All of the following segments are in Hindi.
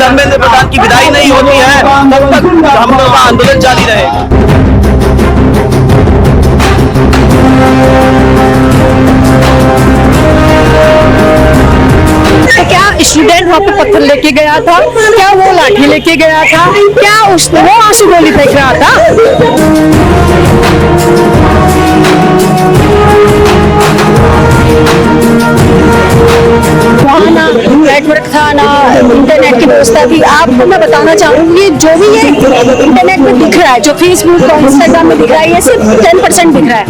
धर्मेंद्र प्रधान की विदाई नहीं होती है तब तक हम लोग का आंदोलन जारी रहेगा। तो क्या स्टूडेंट वहाँ पे पत्थर लेके गया था, क्या वो लाठी लेके गया था, क्या वो आंसू गोली फेंक रहा था? वहाँ ना नेटवर्क था ना इंटरनेट की व्यवस्था थी। आपको मैं बताना चाहूंगी जो भी ये इंटरनेट में दिख रहा है, जो फेसबुक और इंस्टाग्राम में दिख रहा है, ये सिर्फ 10% दिख रहा है।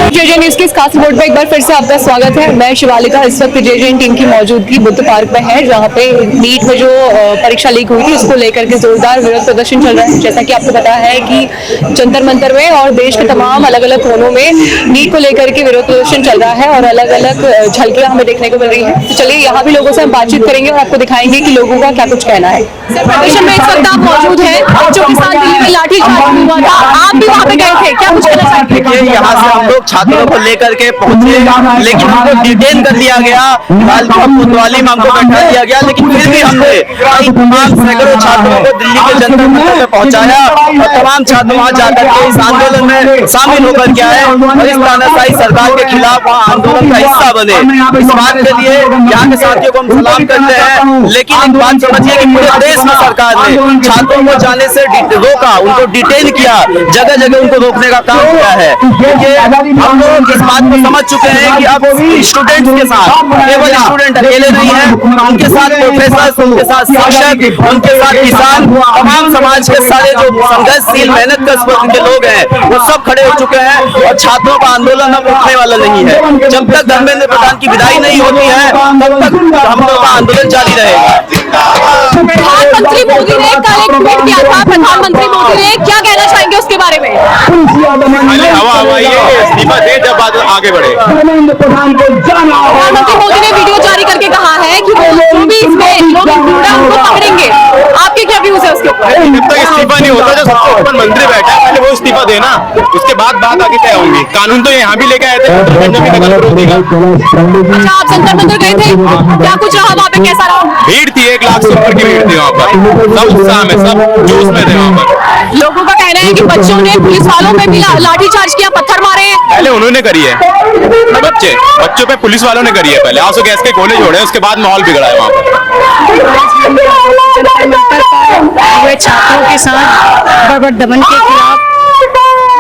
जेजे न्यूज़ की इस खास रिपोर्ट में एक बार फिर से आपका स्वागत है। मैं शिवालिका इस वक्त जेजे टीम की मौजूदगी बुद्ध पार्क में है, जहां पे नीट में जो परीक्षा लीक हुई थी उसको लेकर के जोरदार विरोध प्रदर्शन चल रहा है। जैसा कि आपको पता है कि जंतर मंतर में और देश के तमाम अलग अलग कोनों में नीट को लेकर के विरोध प्रदर्शन चल रहा है और अलग अलग झलकियां हमें देखने को मिल रही है। तो चलिए यहाँ भी लोगों से हम बातचीत करेंगे और आपको दिखाएंगे कि लोगों का क्या कुछ कहना है। प्रदर्शन में इस वक्त आप मौजूद है, बच्चों के साथ दिल्ली में लाठीचार्ज हुआ था, आप भी वहाँ पे गए थे, क्या कुछ कहना चाहेंगे? देखिए, यहाँ से हम लोग छात्रों को लेकर के पहुंचे, लेकिन हमको डिटेन कर लिया गया, कोतवाली में हमको बैठा दिया गया, लेकिन फिर भी हमने तमाम सैकड़ों छात्रों को दिल्ली के जंतर मंतर में पहुंचाया और तमाम छात्र वहां जाकर के इस आंदोलन में शामिल होकर के आए और इस तानाशाही सरकार के खिलाफ वहाँ आंदोलन का हिस्सा बने। इस बात के लिए यहाँ के साथियों को हम सलाम करते हैं, लेकिन एक बात समझिए कि पूरे देश में सरकार ने छात्रों को जाने से रोका, उनको डिटेन किया, जगह जगह उनको रोकने का काम किया है। हम लोग इस बात को समझ चुके हैं कि अब स्टूडेंट्स के साथ केवल स्टूडेंट अकेले नहीं है, उनके साथ प्रोफेसर, उनके साथ शिक्षक, उनके साथ किसान, तमाम समाज के सारे जो संघर्षशील मेहनत के लोग हैं वो सब खड़े हो चुके हैं और छात्रों का आंदोलन अब रुकने वाला नहीं है। जब तक धर्मेंद्र प्रधान की विदाई नहीं होती है तब तक हम लोग का आंदोलन जारी रहेगा। प्रधानमंत्री मोदी ने कल एक ट्वीट किया था, प्रधानमंत्री मोदी ने क्या कहना चाहेंगे उसके बारे में? हवा इस्तीफा दे जब बात आगे बढ़े। प्रधानमंत्री मोदी ने वीडियो जारी करके कहा है कि जो भी इसमें लोग इंक्लूड है उनको पकड़ेंगे। आपके क्या व्यूज है उसके ऊपर? जब तक इस्तीफा नहीं होता, जो सबसे ऊपर मंत्री बैठा है पहले वो इस्तीफा देना, उसके बाद बात आगे तय होंगी। कानून तो यहाँ भी लेके आए थे, अच्छा, आप जंतर मंतर गए थे, क्या कुछ रहा वहाँ पे, कैसा रहा? भीड़ थी, 1 लाख से ऊपर की भीड़ थी वहाँ पर, सब उत्साह में, सब जोश में थे वहाँ पर। लोगों का कहना है कि बच्चों ने पुलिस वालों पे भी लाठीचार्ज किया, पत्थर मारे। पहले उन्होंने करी है, बच्चों पे पुलिस वालों ने करी है, पहले आंसू गैस के गोले जोड़े, उसके बाद माहौल बिगड़ा है वहाँ पर। छात्रों के साथ बर्बर दमन के खिलाफ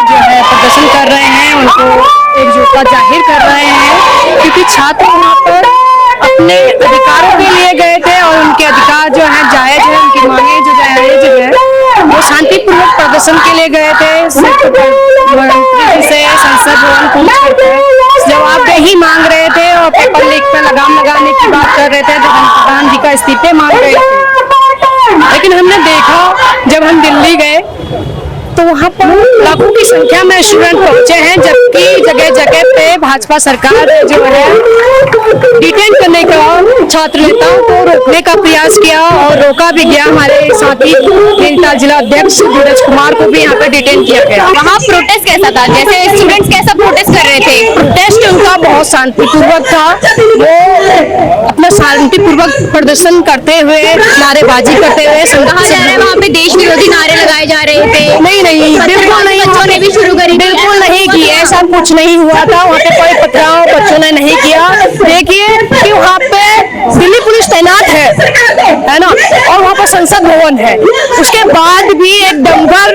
जो है प्रदर्शन कर रहे हैं, उनको एकजुटता जाहिर कर रहे हैं, क्योंकि छात्र वहाँ पर अपने अधिकारों के लिए गए थे और उनके अधिकार जो है जायज है, उनकी मांगे जो जायज है, वो शांतिपूर्वक प्रदर्शन के लिए गए थे। मंत्री से संसद भवन पहुंच जवाबदेही मांग रहे थे और पेपर लीक पर लगाम लगाने की बात कर रहे थे, प्रधान जी का इस्तीफे मांग रहे थे। लेकिन हमने देखा जब हम दिल्ली गए तो वहाँ पर लाखों की संख्या में स्टूडेंट पहुंचे हैं, जबकि जगह जगह पे भाजपा सरकार जो है डिटेन करने का छात्र नेताओं को रोकने का प्रयास किया और रोका भी गया। हमारे साथी नैनीताल जिला अध्यक्ष धीरज कुमार को भी यहाँ पर डिटेन किया गया। वहाँ प्रोटेस्ट कैसा था, जैसे स्टूडेंट्स कैसा प्रोटेस्ट कर रहे थे? प्रोटेस्ट उनका बहुत शांतिपूर्वक था, वो अपना शांतिपूर्वक प्रदर्शन करते हुए, नारेबाजी करते हुए, वहाँ पे देश विरोधी नारे लगाए जा रहे थे। नहीं, बिल्कुल नहीं, बच्चों ने भी शुरू करी, बिल्कुल नहीं की, ऐसा कुछ नहीं हुआ था। वहाँ पे कोई पथराव बच्चों ने नहीं किया। देखिए कि वहाँ पे दिल्ली पुलिस तैनात है ना, और वहाँ पर संसद भवन है, उसके बाद भी एक दमकल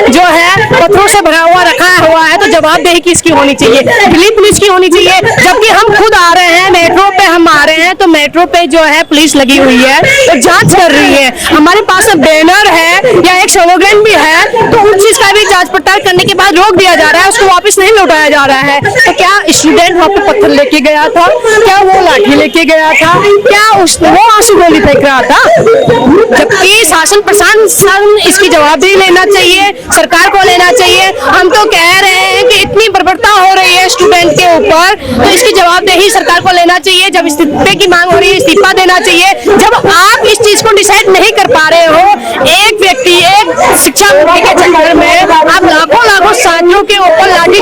जो है पत्थरों से भरा हुआ रखा हुआ है, तो जवाबदेही किसकी होनी चाहिए? दिल्ली पुलिस की होनी चाहिए। जबकि हम खुद आ रहे हैं, मेट्रो पे हम आ रहे हैं, तो मेट्रो पे जो है पुलिस लगी हुई है, तो जांच कर रही है। हमारे पास बैनर है या एक स्लोगन भी है, तो उस चीज का भी जांच पड़ताल करने के बाद रोक दिया जा रहा है, उसको वापस नहीं लौटाया जा रहा है। तो क्या स्टूडेंट वहाँ पे पत्थर लेके गया था, क्या वो लाठी लेके गया था, क्या वो आंसू गोली फेंक रहा था? जबकि शासन प्रशासन इसकी जवाबदेही लेना चाहिए, सरकार को लेना चाहिए। हम तो कह रहे हैं कि इतनी बर्बरता हो रही है स्टूडेंट के ऊपर, तो इसकी जवाबदेही सरकार को लेना चाहिए। जब इस्तीफे की मांग हो रही है, इस्तीफा देना चाहिए। जब आप इस चीज को डिसाइड नहीं कर पा रहे हो, एक व्यक्ति, एक शिक्षा मंत्री के चक्कर में आप लाखों छात्रों के ऊपर लाठी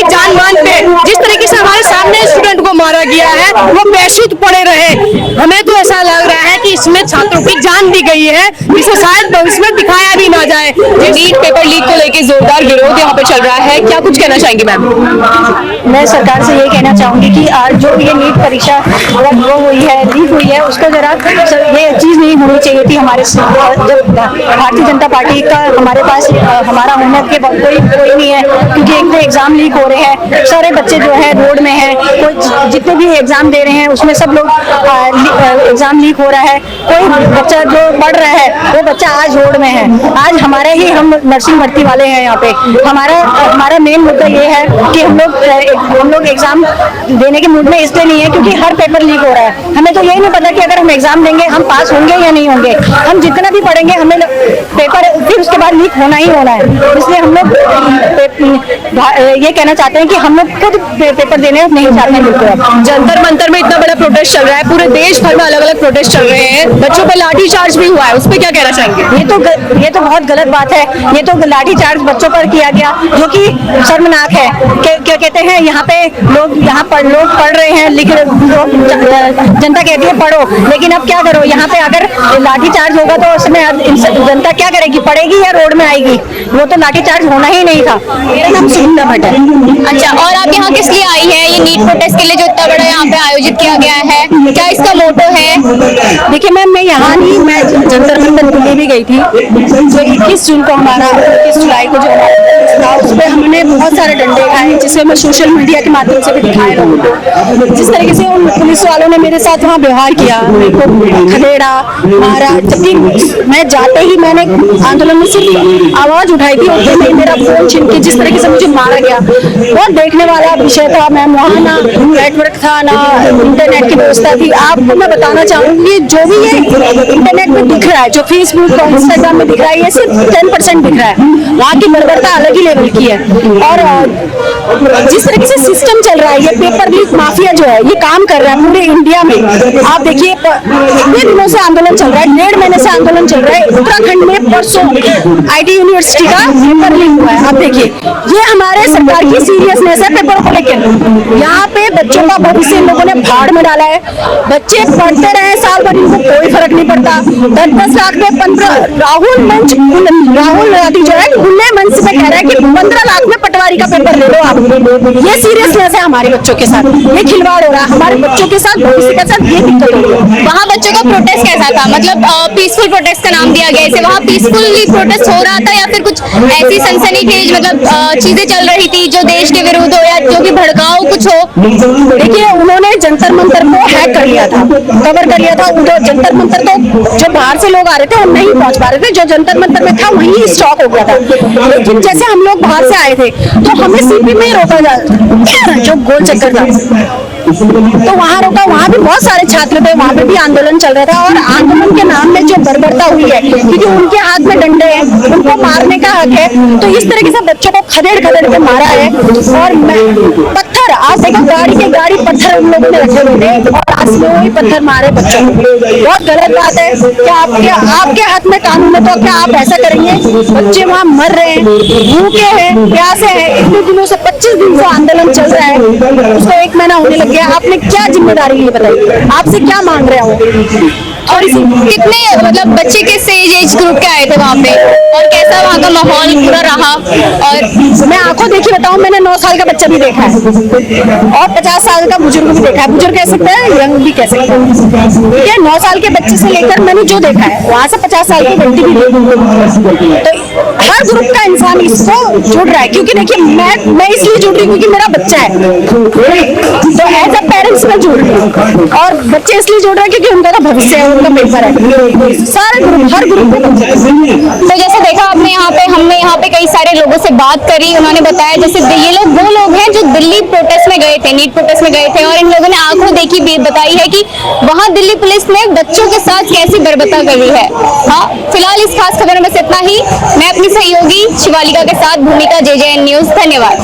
की जान मान पे जिस तरीके से हमारे सामने स्टूडेंट को मारा गया है वो बेशुद्ध पड़े रहे। हमें तो ऐसा लग रहा है कि इसमें छात्रों की जान दी गई है, जिसे शायद भविष्य में दिखाया भी ना जाए। नीट पेपर लीक को लेकर जोरदार विरोध यहाँ पे चल रहा है, क्या कुछ कहना चाहेंगे मैम? मैं सरकार से ये कहना चाहूंगी कि आज जो ये नीट परीक्षा वो हुई है, लीक हुई है, उसको जरा ये चीज नहीं होनी चाहिए थी। हमारे जब भारतीय जनता पार्टी का हमारे पास हमारा हुकूमत के कोई नहीं है, क्योंकि एक तो एग्जाम लीक हो रहे हैं, सारे बच्चे जो है रोड में है, कोई जितने भी एग्जाम दे रहे हैं उसमें सब लोग एग्जाम लीक हो रहा है। कोई बच्चा जो पढ़ रहा है वो बच्चा आज रोड में है। आज हमारे ही हम नर्सिंग भर्ती वाले हैं यहाँ पे, हमारा मेन मुद्दा ये है कि हम लोग एग्जाम देने के मूड में इसलिए नहीं है क्योंकि हर पेपर लीक हो रहा है। हमें तो यही नहीं पता कि अगर हम एग्जाम देंगे हम पास होंगे या नहीं होंगे। हम जितना भी पढ़ेंगे हमें पेपर फिर उसके बाद लीक होना ही होना है। इसलिए हम लोग ये कहना चाहते हैं कि हम लोग खुद पेपर देने नहीं चाहते हैं। बिल्कुल जंतर मंतर में इतना बड़ा प्रोटेस्ट चल रहा है, पूरे देश भर में अलग अलग प्रोटेस्ट चल रहे हैं, बच्चों पर लाठी चार्ज भी हुआ है, उस पर क्या कहना चाहेंगे? ये तो बहुत गलत बात है। ये तो लाठी चार्ज बच्चों पर किया गया जो कि शर्मनाक है। क्या कहते हैं यहाँ पे लोग पढ़ रहे हैं, लिख जनता कहती है पढ़ो, लेकिन अब क्या करो, यहाँ पे अगर लाठी चार्ज होगा तो उसमें जनता क्या करेगी, पढ़ेगी या रोड में आएगी? वो तो लाठी चार्ज होना ही नहीं था। मेरा नाम सुनीता भट्ट है। अच्छा, और आप यहाँ किस लिए आई हैं? ये नीट प्रोटेस्ट के लिए जो इतना बड़ा यहाँ पे आयोजित किया गया है, क्या इसका मोटो है? देखिए मैम, मैं यहाँ नहीं, मैं जंतर मंतर दिल्ली भी गई थी। जो 21 जून को हमारा 21 जुलाई को जो था उस पर हमने बहुत सारे डंडे खाए, जिसे हमें सोशल मीडिया के माध्यम से भी दिखाए लोगों को। जिस तरीके से उन पुलिस वालों ने मेरे साथ वहाँ व्यवहार किया, मेरे को खदेड़ा, मारा, जबकि मैं जाते ही मैंने आंदोलन में सिर्फ आवाज उठाई थी और मेरा फोन छीन के जिस तरीके से मुझे मारा गया, बहुत देखने वाला विषय था। मैम वहाँ ना नेटवर्क था ना इंटरनेट की व्यवस्था थी। आपको मैं बताना चाहूंगी, जो भी ये इंटरनेट में दिख रहा है, जो फेसबुक और इंस्टाग्राम में दिख रहा है, ये सिर्फ 10% दिख रहा है। वहाँ की बर्बरता अलग ही लेवल की है। और जिस तरीके से सिस्टम चल रहा है, ये पेपर लीक माफिया जो है ये काम कर रहा है पूरे इंडिया में। आप देखिए इतने दिनों से आंदोलन चल रहा है, 1.5 महीने से आंदोलन चल रहा है। उत्तराखंड में परसों IT यूनिवर्सिटी का पेपर लीक हुआ है। आप देखिए, ये हमारे सरकार की सीरियसनेस है पेपर को लेकर। यहाँ पे बच्चों का भविष्य इन लोगों ने भाड़ में डाला है। बच्चे पढ़ते रहे साल भर, इनको कोई फर्क नहीं पड़ता। 10-10 लाख में 15 राहुल गांधी जो है खुले मंच में कह रहा है कि 15 लाख में पटवारी का पेपर ले लो आप। ये सीरियसनेस है हमारे बच्चों के साथ, ये खिलवाड़ हो रहा है हमारे बच्चों के साथ, भविष्य के साथ। ये दिक्कत हो रही है। वहाँ बच्चों का प्रोटेस्ट कैसा था? मतलब पीसफुल प्रोटेस्ट का नाम दिया गया इसे, वहाँ पीसफुली प्रोटेस्ट हो रहा था या फिर कुछ ऐसी सनसनीखेज मतलब चीजें चल रही थी जो देश के विरुद्ध हो या जो कि भड़काऊ कुछ हो? देखिए, उन्होंने जंतर मंतर को हैक कर लिया था, कवर कर लिया था। जंतर मंतर तो जो बाहर से लोग आ रहे थे वो नहीं पहुंच पा रहे थे, जो जंतर मंतर में था वही स्टॉक हो गया था। लेकिन जैसे हम लोग बाहर से आए थे तो हमें CP में ही रोका जा, जो गोल चक्कर था तो वहाँ रोका। वहाँ भी बहुत सारे छात्र थे, वहाँ पे भी आंदोलन चल रहा था। और आंदोलन के नाम में जो बर्बरता हुई है, क्योंकि उनके हाथ में डंडे हैं, उनको मारने का हक है, तो इस तरीके से बच्चों को खदेड़ के मारा है। और पत्थर, आप देखो गाड़ी पत्थर उन लोगों ने रखे हुए थे और आज वही पत्थर मारे बच्चों को। बहुत गलत बात है। क्या आपके हाथ में कानून है तो क्या आप ऐसा करेंगे? बच्चे वहाँ मर रहे हैं, भूखे हैं, प्यासे हैं। इतने दिनों से 25 दिन से आंदोलन चल रहा है, उसको 1 महीना होने लग गया। आपने क्या जिम्मेदारी ली बताइए? आपसे क्या मांग रहे हो? और कितने मतलब बच्चे किस एज ग्रुप के आए थे वहाँ पे और कैसा वहाँ का माहौल पूरा रहा? और मैं आंखों देखी बताऊं, मैंने 9 साल का बच्चा भी देखा है और 50 साल का बुजुर्ग भी देखा है। बुजुर्ग कह सकते हैं, यंग भी कह सकते हैं। ठीक है, 9 साल के बच्चे से लेकर मैंने जो देखा है वहाँ से 50 साल की व्यक्ति भी देखी। तो हर ग्रुप का इंसान इसको जुड़ रहा है, क्योंकि देखिए मैं इसलिए जुड़ रही हूँ क्योंकि मेरा बच्चा है, तो एज अ पेरेंट्स में जुड़ रही हूँ। और बच्चे इसलिए जुड़ रहे हैं क्योंकि उनका तो भविष्य है, उनका पेपर है। सारे ग्रुप, हर ग्रुप को। तो जैसे देखा आपने हमने यहाँ पे कई सारे लोगों से बात करी, उन्होंने बताया जैसे ये लोग वो लोग हैं जो दिल्ली प्रोटेस्ट में गए थे, नीट प्रोटेस्ट में गए थे, और इन लोगों ने आंखों देखी बताई है कि वहाँ दिल्ली पुलिस ने बच्चों के साथ कैसी बर्बरता कर रही है। हाँ, फिलहाल इस खास खबर में बस इतना ही। मैं अपनी सहयोगी शिवालिका के साथ भूमिका, JJN न्यूज। धन्यवाद।